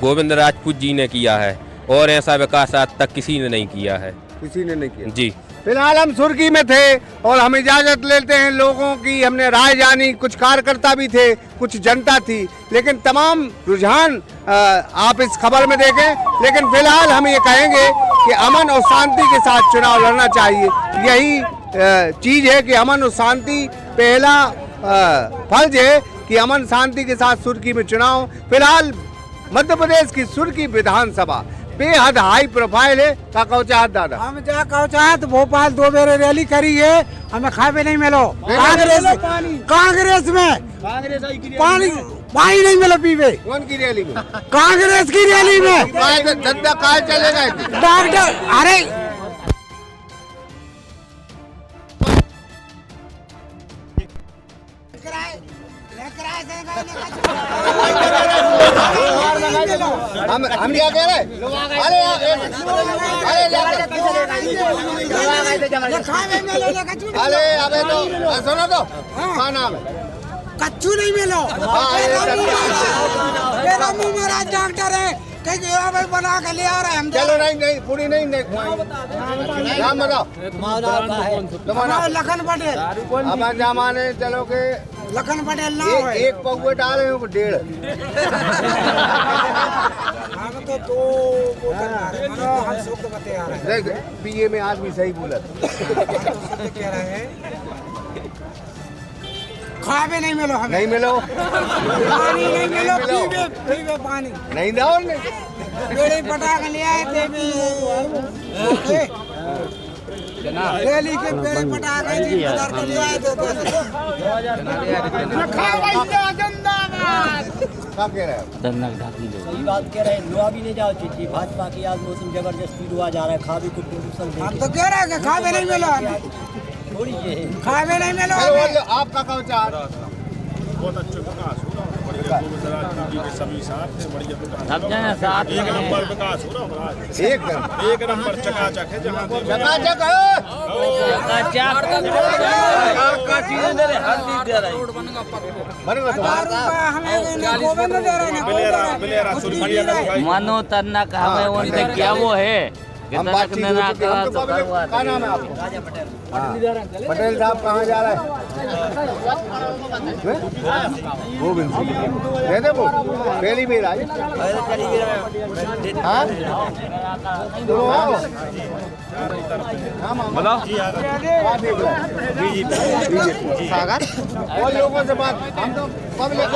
D: गोविंद राजपूत जी ने किया है और ऐसा विकास आज तक किसी ने नहीं किया है।
B: किसी ने नहीं किया
D: जी।
B: फिलहाल हम सुर्खी में थे और हम इजाजत लेते हैं लोगों की, हमने राय जानी, कुछ कार्यकर्ता भी थे, कुछ जनता थी, लेकिन तमाम रुझान आप इस खबर में देखें। लेकिन फिलहाल हम ये कहेंगे कि अमन और शांति के साथ चुनाव लड़ना चाहिए। यही चीज है कि अमन और शांति पहला फर्ज है कि अमन शांति के साथ सुर्खी में चुनाव। फिलहाल मध्य प्रदेश की सुर्खी विधानसभा बेहद हाई प्रोफाइल है। का कहो चाहत दादा?
M: हम जा कहो चाहत भोपाल 2 बार रैली करी है, हमें खावे नहीं मिलो। कांग्रेस में पानी नहीं मिलो पीवे।
B: कौन की रैली में?
M: कांग्रेस की रैली में
B: धंधा काय चलेगा?
M: डॉक्टर अरे
B: हम क्या कह रहे? अरे अबे तो सुनो तो क्या नाम है?
M: कच्चू नहीं मिलो। मेरा मुंह मेरा डॉक्टर है भाई बना के ले आ रहे हैं।
B: चलो नहीं पूरी नहीं नाम बताओ।
M: लखन पटेल।
B: अब जमाने चलो के
M: लखन पटेल ना
B: एक पौवे डाले हो 1.5 देख पीए में आदमी सही बोला
M: कह रहे हैं खावे नहीं मिलो हमें।
B: नहीं मिलो
M: पानी नहीं मिलो पीवे पानी
B: नहीं दो
M: बेड़ी पटाख ले आए थे रैली के बेड़ी पटाख ले आए थे।
B: क्या कह रहे हो?
M: सही बात कह रहे हैं। लोहा भी नहीं जाओ चिट्ठी भाजपा की आज मौसम जबरदस्ती हुआ जा रहा है। खावी को हम तो कह रहे हैं कि खावे नहीं मिलो खावे नहीं मिलो।
B: आपका कहो चाह
N: बहुत अच्छे विकास हो रहा है, सभी साथ हैं, बढ़िया विकास
E: सब जगह साथ
N: एक नंबर विकास हो रहा है। एक नंबर चकाचक है जहाँ
B: चकाचक
E: मनो तन्ना का हमें उनसे क्या वो है
B: हम बातचीत क्या नाम है आपको? पटेल साहब कहाँ जा रहे हैं? गोविंद सिंह दे दे वो पहली बेर आई। हाँ बताओ सागर और लोगों से बात हम तो पब्लिक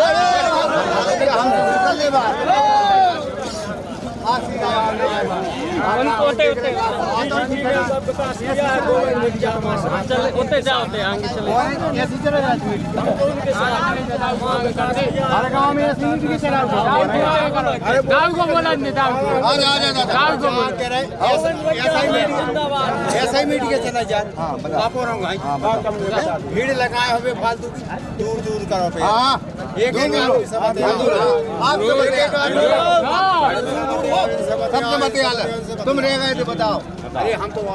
B: ऐसा ही मीडिया चला जाए। भीड़ लगाए हुए फालतू की दूर करो पे। सबसे मत तुम रह गए थे बताओ। अरे हम तो आ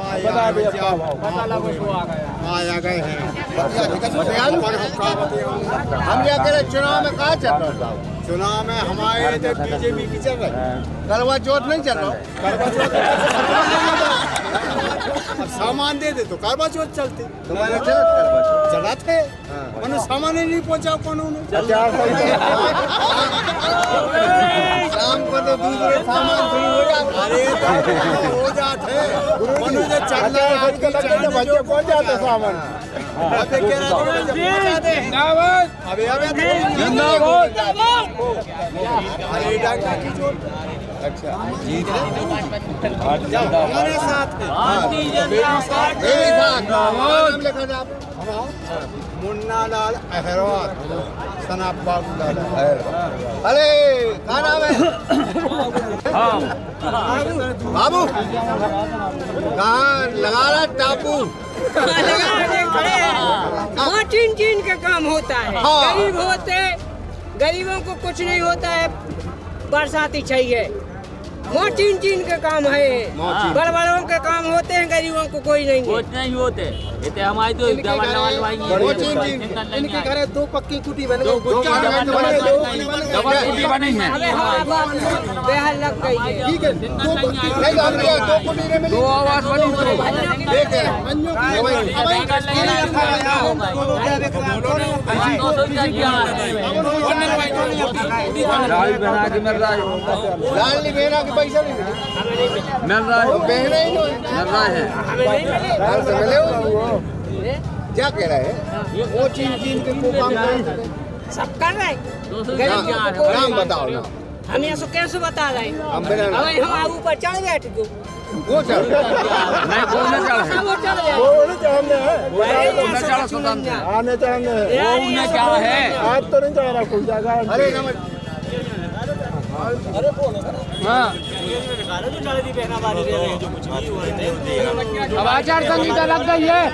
B: गए हैं। हम क्या कह रहे चुनाव में कहाँ चल रहा? चुनाव में हमारे बीजेपी की चल रही है। करवा चौथ नहीं चल रहा। करवा चौथ सामान दे दे तो करवा चौथ चलते। तुम्हारे चला थे मैंने सामान ही नहीं पहुँचा कानून। शाम को तो दूसरे सामान शुरू हो जाते। अरे हो जाते मनुष्य चलना बच्चे पहुँच जाते सामान। अच्छा हमारे साथ नाम लिखा था। मुन्ना लाल अहरवाल सनाब बाबू लाल अहरवाल। अरे क्या नाम है? बाबू कहाँ लगा रहा टापू?
O: वहाँ चीन चीन का काम होता है।
B: हाँ।
O: गरीब होते, गरीबों को कुछ नहीं होता है, बरसाती चाहिए। वहाँ चीन चीन का काम है, बड़ बड़ों के काम होते हैं, गरीबों को कोई नहीं
E: कुछ नहीं होते। इतने हमारी तो
B: इनके घर 2 पक्की कुटी बने, 2
E: डबल कुटी बनी है।
O: अबे हवा बेहद लग गई है।
B: ठीक है, 2 कुटी ने मिली,
A: 2 आवाज बनी
B: देख लाल बेना के पैसा नहीं
A: मिल रहा है,
B: बहना ही नहीं
A: मिल रहा है।
B: घर से मिले हो क्या कह रहे हैं? वो चीन चीन के को काम करें
O: सब कर रहे हैं।
B: नाम बताओ ना।
O: हम ऐसा कैसे बता रहे हैं?
B: हम बिना नाम-
O: अबे हम ऊपर चढ़ बैठ गए।
B: वो चल
A: नहीं, वो न चढ़ है।
O: वो चढ़ गए।
A: वो न चढ़ स्वतंत्र।
K: आने चाहिए
A: वो उन्हें क्या है?
K: आज तो नहीं जा रहा कोई जगह।
B: अरे नमस्ते।
A: हाँ।
M: अब आचार संहिता लग गई है,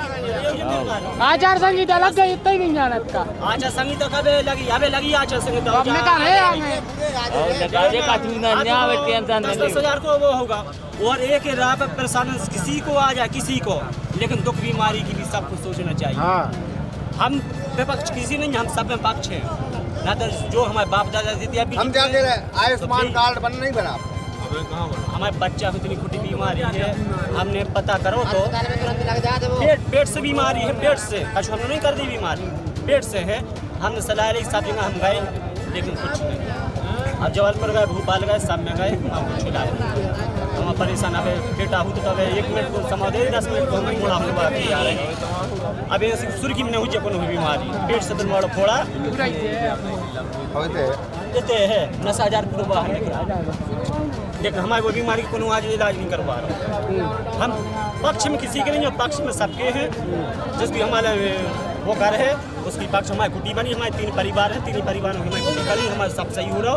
M: आचार संहिता लग गई, इतना ही नहीं जानत का।
O: आचार संहिता कब लगी? अबे लगी आचार संहिता।
M: अब निकाल है आगे।
O: 10,000 को वो होगा और एक राह पे परेशान किसी को आ जाए, किसी को, लेकिन दुख बीमारी की भी सबको सोचना चाहिए। हम विपक्ष किसी नहीं, हम सब में पक्ष हैं। ना तो जो हमारे बाप दादा देते हैं,
B: हम क्या कह रहे हैं? आयुष्मान कार्ड बन नहीं बना?
O: हमारे बच्चा को इतनी खुटी बीमारी है, हमने पता करो तो पेट से बीमारी है, पेट से कुछ हमने नहीं कर दी बीमारी, पेट से है। हमने सलाह ली, सब जगह हम गए, लेकिन कुछ नहीं। अब जबलपुर गए, भोपाल गए, सब में गए, हम कुछ इलाज नहीं। हम परेशान अब बेटा हूँ तो 1 मिनट को समय दे, 10 मिनट को हम मोड़ा हुआ बाकी आ रहे हैं। अब ऐसी सुर्खी में नहीं हुई कोनो बीमारी, पेट से तो फोड़ा देते हैं 10,000 किलो बाहर निकला। लेकिन हमारी वो बीमारी को आज इलाज नहीं करवा रहा। हम पक्ष में किसी के नहीं है, पक्ष में सबके हैं। जिस भी हमारे वो घर है उसकी पक्ष हमारी कुटी बनी, हमारे 3 परिवार हैं, 3 परिवारों की हमारी कुटी बनी, हमारे सब सही हो रहा।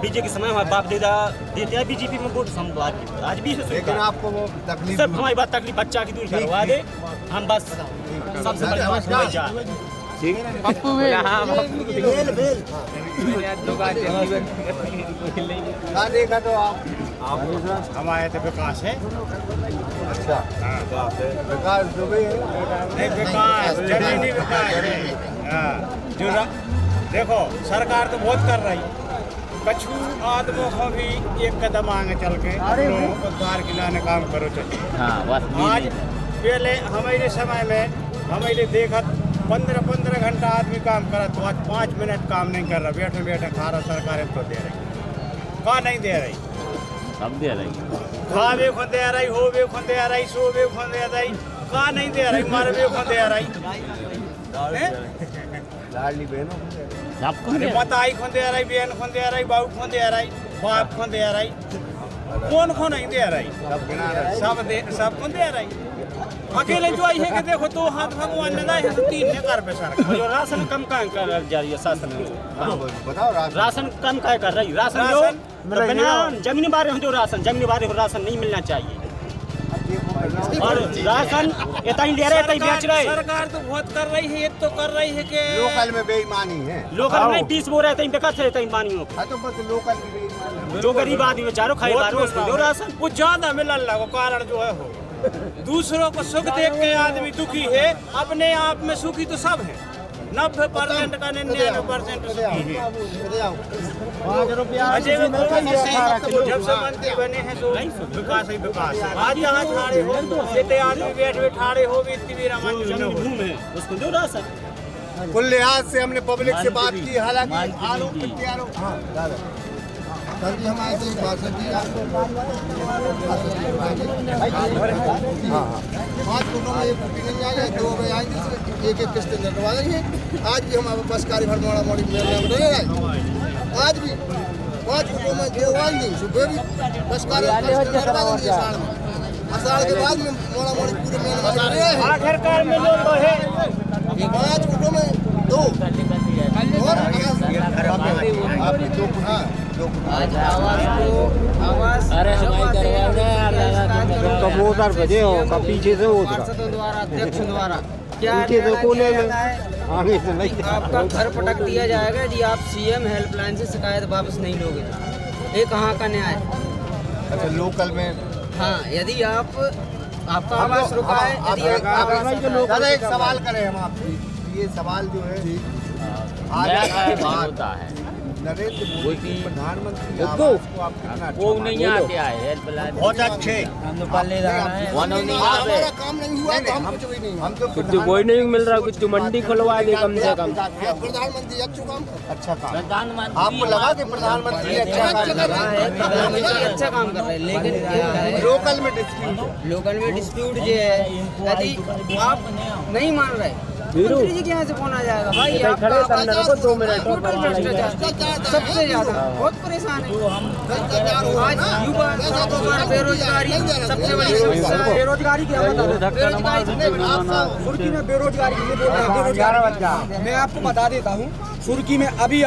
O: बीजेपी के समय हमारे बाप दादा देते हैं बीजेपी में वोट, हम आज भी है।
B: लेकिन आपको वो तकलीफ
O: सिर्फ हमारी बात तकलीफ बच्चा की दूर करवा दे, हम बस सबसे बड़ी बात हो जाए।
A: पप्पू
B: देखा तो आप
N: हमारे तो विकास है।
B: अच्छा, विकास दुबे है
N: नहीं, विकास जमीनी विकास है। जो देखो सरकार तो बहुत कर रही, कछु आदमों को भी एक कदम आगे चल के लोगों को द्वार खिलाने काम करो चाहिए। आज पहले हमारे समय में हमारे देखा 15 घंटा आदमी काम करा, तो आज 5 मिनट काम नहीं कर रहा, बैठे बैठे खा रहा। सरकार तो दे रही, कहाँ नहीं दे रही?
E: सब दे रही,
N: खावे को दे रही, होवे को दे रही, सोवे को दे रही, कहाँ नहीं दे रही? मारवे को दे रही,
B: लाडली बहनों
N: अरे बताई को दे रही, बहन को दे रही, बाबू को दे रही, बाप को दे रही, कौन को नहीं दे रही? सब को दे रही। अकेले जो आई है कि देखो 2 हाथ भगवान ने दाए हैं, 3 ने कर पे सरकार।
O: जो राशन कम का कर जा रही है शासन में,
B: बताओ
O: राशन कम का कर रही, राशन जो बिना जमीनी बारे हो, जो जमीनी बारे हो राशन नहीं मिलना चाहिए। और राशन इतना ही ले रहे, इतना ही बेच रहे।
N: सरकार तो बहुत कर रही है, एक तो कर रही है कि
B: लोकल में बेईमानी है।
O: लोकल में 20 बोरा है, बेकत है, इतना पानी
B: तो बस लोकल की बेईमानी।
O: जो गरीब आदमी बेचारो खाए बार उसको दो राशन।
N: वो ज्यादा मिलने लगा, कारण जो है हो दूसरों को सुख देख के आदमी दुखी है, अपने आप में सुखी तो सब है। 90% का 99% सुखी है। जब से मंत्री बने हैं तो विकास ही विकास है। आज यहाँ ठाड़े हो, इतने आदमी बैठ ठाड़े हो भी इतनी भी
O: भूम है, उसको दो राशन।
B: कुल लिहाज से हमने पब्लिक से बात की, हालांकि आरोप प्रत्यारोप
P: कल भी हम आए थे, बात से की 5 फुटों में 1 फुट नहीं आई है, 2 बजे आएंगे, 1-1 किस्त लगवा देंगे। आज भी हम बस कार्य भर मोड़ा मोड़ी में आज भी 5 फुटों में 2 आएंगे, सुबह भी बस कार्य करवा देंगे। अषाढ़ के बाद में मोड़ा मोड़ी पूरे में
N: आखिरकार में लोग है
P: 5 फुटों में 2 और
M: कबूतर बजे हो का पीछे से
O: अध्यक्ष द्वारा क्या
M: पीछे से कोने में आगे से नहीं
O: आपका घर पटक दिया जाएगा यदि आप सीएम हेल्पलाइन से शिकायत वापस नहीं लोगे। ये कहाँ का न्याय?
B: अच्छा लोकल में
O: हाँ, यदि आपका आवास रुका है, यदि
B: दादा एक सवाल करें हम आपसे, ये सवाल जो है आज होता है नरेंद्र मोदी प्रधानमंत्री आवास को आप कितना
E: वो नहीं आते आए हेल्पलाइन
B: बहुत अच्छे हमारा काम नहीं हुआ तो हम कुछ भी नहीं, हम तो
M: कुछ वही नहीं मिल रहा, कुछ मंडी खुलवा दे कम से कम।
B: प्रधानमंत्री अच्छा काम आपको लगा कि प्रधानमंत्री अच्छा काम कर रहा है?
O: अच्छा काम कर रहे हैं, लेकिन क्या है
B: लोकल में
O: डिस्प्यूट जो है यदि आप नहीं मान रहे मंत्री जी के यहाँ से फोन आ जाएगा भाई आपका 2 मिनट टोटल भ्रष्टाचार सबसे ज्यादा बहुत परेशान है। आज युवा बेरोजगारी सबसे बड़ी समस्या है। बेरोजगारी की
I: सुर्खी में बेरोजगारी मैं आपको बता देता हूँ, सुर्खी में अभी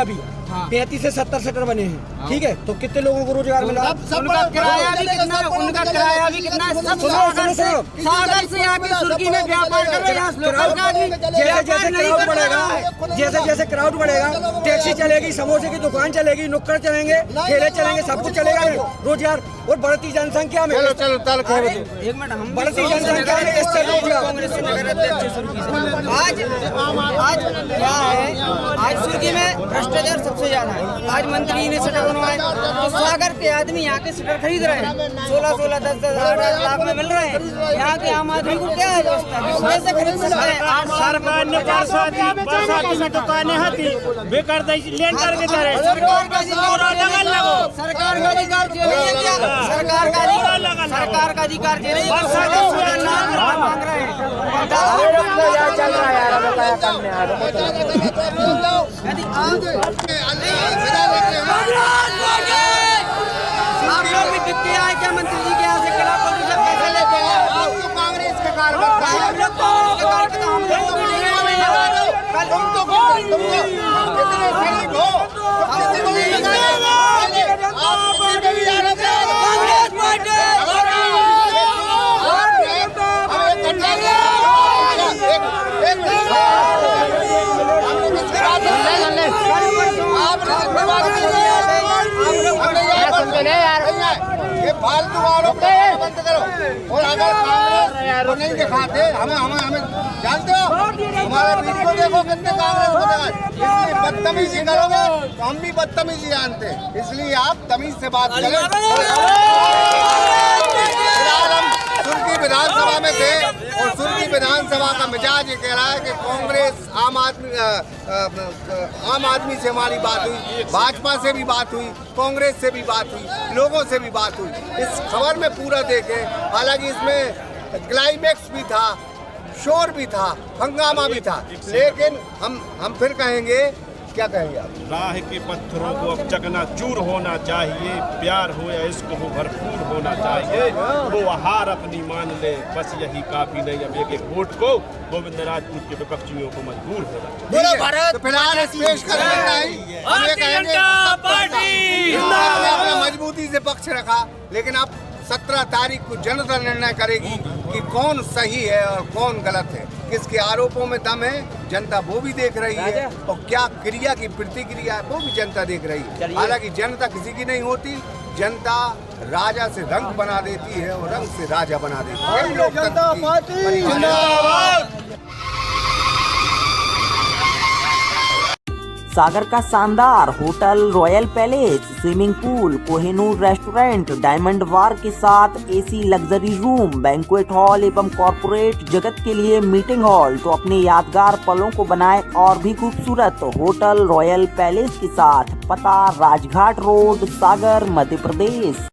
I: 35 से 70 शटर बने हैं, ठीक है, तो कितने लोगों को रोजगार मिला?
O: उनका किराया भी कितना सागर से आके सुर्खी में व्यापार कर रहे हैं।
I: जैसे जैसे क्राउड बढ़ेगा टैक्सी चलेगी, समोसे की दुकान चलेगी, नुक्कड़ चलेंगे, ठेले चलेंगे, सब कुछ चलेगा रोजगार। और बढ़ती जनसंख्या में
O: एक मिनट हम
I: बढ़ती जनसंख्या में
O: कांग्रेस के नगर अध्यक्ष सुर्खी से आज क्या है, आज सुर्खी में भ्रष्टाचार सबसे ज्यादा है। आज मंत्री ने शटर बनवाए तो सागर के आदमी यहाँ के शटर खरीद रहे हैं, 16-16, 10-10 लाख में मिल रहे हैं। यहाँ के आम आदमी को क्या है कैसे खरीद सकते हैं?
N: सरकार ने बरसाती में दुकानें हती बेकार लेन करके दे रहे।
O: सरकार का अधिकार सरकार का अधिकार दे रही मांग रहे हैं। आप लोग भी दिखते आए क्या मंत्री जी के यहाँ से खिलाफ पोजीशन कैसे लेते हैं? आपको कांग्रेस के कार्यकर्ता हम लोग कांग्रेस के कार्यकर्ता हम लोग
B: ये फालतू वालों को बंद करो। और अगर कांग्रेस को नहीं दिखाते हमें जानते हो हमारे बीच को देखो कितने कांग्रेस को दिखाए। इसलिए बदतमीजी करोगे तो हम भी बदतमीजी जानते हैं, इसलिए आप तमीज से बात करें। सुर्खी विधानसभा में थे और सुर्खी विधानसभा का मिजाज ये कह रहा है कि कांग्रेस आम आदमी से हमारी बात हुई, भाजपा से भी बात हुई, कांग्रेस से भी बात हुई, लोगों से भी बात हुई। इस खबर में पूरा देखें, हालांकि इसमें क्लाइमेक्स भी था, शोर भी था, हंगामा भी था, लेकिन हम फिर कहेंगे, क्या कहेंगे आप?
N: राह के पत्थरों को अब चकनाचूर होना चाहिए, प्यार हो या इश्क हो भरपूर होना चाहिए, वो हार अपनी मान ले, बस यही काफी नहीं, अब एक वोट को गोविंद राजपूत के विपक्षियों को मजबूर होना।
B: तो फिलहाल पेश करेंगे मजबूती से पक्ष रखा, लेकिन अब 17 तारीख को जनता निर्णय करेगी कि कौन सही है और कौन गलत है, किसके आरोपों में दम है, जनता वो भी देख रही है, और क्या क्रिया की प्रतिक्रिया है वो भी जनता देख रही है। हालांकि जनता किसी की नहीं होती, जनता राजा से रंग बना देती है और रंग से राजा बना देती है।
Q: सागर का शानदार hotel royal palace, swimming pool, Kohinoor restaurant, diamond bar के साथ AC luxury room, banquet hall एवं कॉर्पोरेट जगत के लिए मीटिंग हॉल, तो अपने यादगार पलों को बनाए और भी खूबसूरत। होटल रॉयल पैलेस के साथ पता राजघाट रोड, सागर, मध्य प्रदेश।